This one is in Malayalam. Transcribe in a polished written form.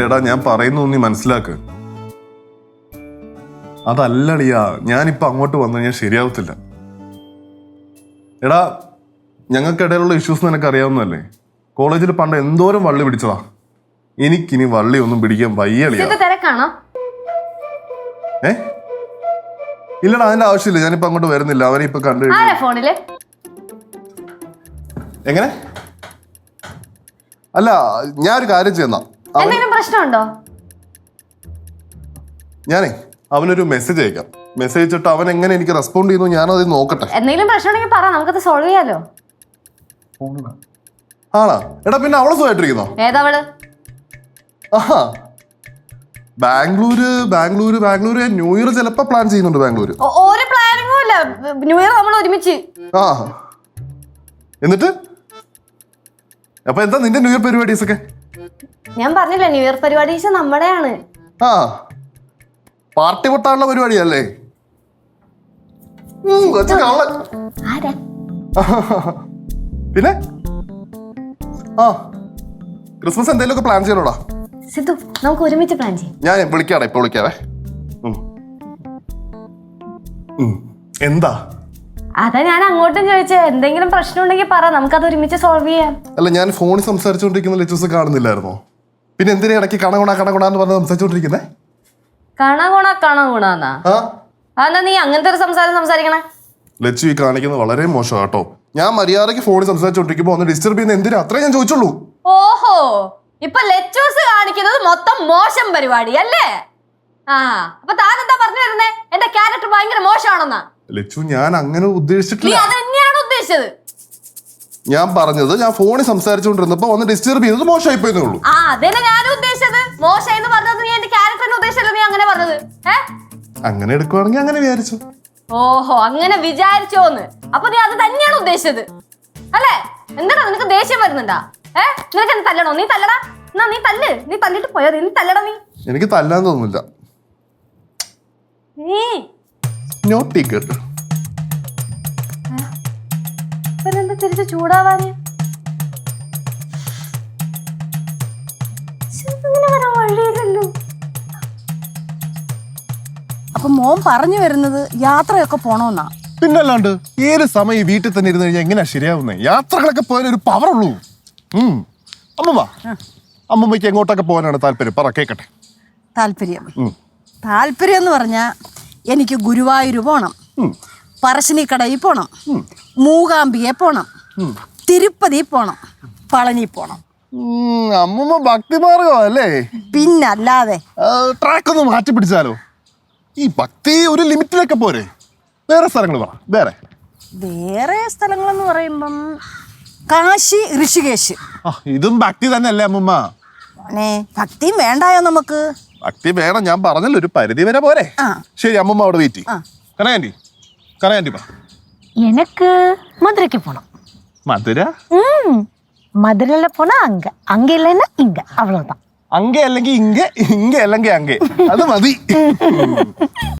എടാ ഞാൻ പറയുന്നു നീ മനസ്സിലാക്ക്. അതല്ലടിയാ, ഞാനിപ്പോ അങ്ങോട്ട് വന്നു കഴിഞ്ഞാൽ ശരിയാവത്തില്ല. എടാ ഞങ്ങൾക്കിടയിലുള്ള ഇഷ്യൂസ് നിനക്ക് അറിയാവുന്നല്ലേ. കോളേജിൽ പണ്ട് എന്തോരം വള്ളി പിടിച്ചതാ. എനിക്കിനി വള്ളി ഒന്നും പിടിക്കാൻ വയ്യളിയാ. ഇല്ലടാ, അതിന്റെ ആവശ്യമില്ല. ഞാനിപ്പോ അങ്ങോട്ട് വരുന്നില്ല. അവനെ ഇപ്പൊ കണ്ടു. എങ്ങനെ? അല്ല, ഞാനൊരു കാര്യം ചെയ്യുന്ന. പ്രശ്നമുണ്ടോ? ഞാനേ അവനൊരു മെസ്സേജ് അയക്കാം. മെസ്സേജ് അയച്ചിട്ട് അവൻ എങ്ങനെ എനിക്ക് റെസ്പോണ്ട് ചെയ്യുന്നു ഞാനത് നോക്കട്ടെ. എന്തെങ്കിലും പ്രശ്നമുണ്ടെങ്കിൽ പറ, നമുക്കത് സോൾവ് ചെയ്യാലോ. ആണോ? എടാ പിന്നെ അവള് സുഖമായിട്ടിരിക്കുന്നോ? ഏതവള്? ആഹാ, ബാംഗ്ലൂര് ന്യൂ ഇയർ ചിലപ്പോ പ്ലാൻ ചെയ്യുന്നുണ്ട്. ബാംഗ്ലൂര് ഒരു പ്ലാനിങ്ങും ഇല്ല. ന്യൂ ഇയർ നമ്മൾ ഒരുമിച്ച്. ആ, എന്നിട്ട് അപ്പൊ എന്താ നിന്റെ ന്യൂ ഇയർ പരിപാടീസ് ഒക്കെ? ഞാൻ പറഞ്ഞില്ല, ന്യൂ ഇയർ പരിപാടീസ് നമ്മുടെയാണ്. ആ, പാർട്ടി പൊട്ടാനുള്ള പരിപാടിയല്ലേ? പിന്നെ ആ, ക്രിസ്മസ് എന്തെങ്കിലും പ്ലാൻ ചെയ്യണോടാ? സിദ്ധു, നമുക്ക് ഒരുമിച്ച് പ്ലാൻ ചെയ്യാം. ഞാൻ വിളിക്കാടെ, ഇപ്പൊ വിളിക്കാവേ. എന്താ? അതാ ഞാൻ അങ്ങോട്ടും ചോദിച്ചേ. എന്തെങ്കിലും പ്രശ്നം ഉണ്ടെങ്കിൽ പറ, നമുക്കത് ഒരുമിച്ച് സോൾവ് ചെയ്യാം. അല്ല, ഞാൻ ഫോണിൽ സംസാരിച്ചോണ്ടിരിക്കുന്ന ലെച്ചൂസ് കാണുന്നില്ലായിരുന്നോ? പിന്നെ എന്തിനാ ഇടയ്ക്ക് കണകുണാന്ന് പറഞ്ഞ് സംസാരിച്ചോണ്ടിരിക്കുന്നേ? കണകുണാന്നാ? അതെന്താ നീ അങ്ങനത്തെ ഒരു സംസാരിക്കണേ? ലച്ചു ഈ കാണിക്കുന്നത് വളരെ മോശം കേട്ടോ. ഞാൻ മര്യാദയ്ക്ക് ഫോണിൽ സംസാരിച്ചോണ്ടിരിക്കുമ്പോ ഒന്ന് ഡിസ്റ്റർബ് ചെയ്യുന്ന എന്തിനാ? അത്രേ ഞാൻ ചോദിച്ചുള്ളൂ. ഓഹോ, ഇപ്പൊ ലെച്ചൂസ് കാണിക്കുന്നത് മൊത്തം മോശം പരിപാടി അല്ലേ? ആ, അപ്പൊ താൻ എന്താ പറഞ്ഞു വരുന്നേ? എന്റെ ക്യാരക്ടർ ഭയങ്കര മോശമാണെന്നാ? ലച്ചു, ഞാൻ അങ്ങനെ ഉദ്ദേശിച്ചിട്ടില്ല. അത് തന്നെയാണ് ഉദ്ദേശിച്ചത്. ഞാൻ പറഞ്ഞത് ഞാൻ ഫോണിൽ സംസാരിച്ചുകൊണ്ടിരുന്നപ്പോ ഒന്ന് ഡിസ്റ്റർബ് ചെയ്തത് മോശമായി പോയെന്നേ ഉള്ളൂ. ആ, അതന്നെ ഞാനും ഉദ്ദേശിച്ചത്. മോശമായി എന്ന് പറഞ്ഞത് നീ എന്റെ ക്യാരക്ടറിനെ ഉദ്ദേശിച്ചല്ലോ നീ അങ്ങനെ പറഞ്ഞത്. അങ്ങനെ എടുക്കുവാണെങ്കിൽ അങ്ങനെ വിചാരിച്ചു. ഓഹോ, അങ്ങനെ വിചാരിച്ചോന്ന്? അപ്പൊ നീ അത് തന്നെയാണ് ഉദ്ദേശിച്ചത് അല്ലേ? എന്താ നിനക്ക് ദേഷ്യം വരുന്നുണ്ടാ? നിനക്ക് എന്നെ തല്ലണോ? നീ തല്ലടാ. എന്നാ നീ തല്ലിട്ട് പോയാ നീ തല്ലടാ. നീ എനിക്ക് തല്ലാൻ തോന്നുന്നില്ല. തിരിച്ച് ചൂടാവാന് വഴിയില്ലല്ലോ. അപ്പൊ മോൻ പറഞ്ഞു വരുന്നത് യാത്രയൊക്കെ പോണോന്നാ? പിന്നല്ലാണ്ട് ഏത് സമയം വീട്ടിൽ തന്നെ ഇരുന്ന് കഴിഞ്ഞാൽ എങ്ങനെയാ ശരിയാവുന്നേ? യാത്രകളൊക്കെ പോയാൽ ഒരു പവർ ഉള്ളൂ. അമ്മമ്മയ്ക്ക് എങ്ങോട്ടൊക്കെ പോകാനാണ് താല്പര്യം? പറ, കേക്കട്ടെ. താല്പര്യം എന്ന് പറഞ്ഞാ എനിക്ക് ഗുരുവായൂർ പോണം, പറശ്ശിനിക്കടയിൽ പോണം, മൂകാംബിയെ പോണം, തിരുപ്പതി പോണം, പളനി പോണം. അമ്മമ്മ ഭക്തിമാർഗം അല്ലേ? പിന്നല്ലാതെ. ട്രാക്ക് ഒന്ന് മാറ്റി പിടിച്ചാലോ? ഈ ഭക്തി ഒരു ലിമിറ്റിലൊക്കെ പോരെ? വേറെ സ്ഥലങ്ങൾ പറ. വേറെ സ്ഥലങ്ങളെന്ന് പറയുമ്പം കാശി, ഋഷികേശ്. ഇതും ഭക്തി തന്നെ അല്ലേ അമ്മമ്മ? ഭക്തിയും വേണ്ടായോ നമുക്ക്? ഭക്തി വേണം, ഞാൻ പറഞ്ഞല്ലോ, ഒരു പരിധി വരെ പോരെ. ശരി, അമ്മമ്മ അവിടെ വെയിറ്റ് ചെയ്യും. കനയാൻറ്റി எனக்கு மதுரைக்கு போனோம். மதுரையில போனா அங்க இல்லைன்னா இங்க, அவ்வளவுதான். அங்கே അല്ലെങ്കിൽ ഇങ്ങ അല്ലെങ്കിൽ അങ്ങേ, അത് മതി.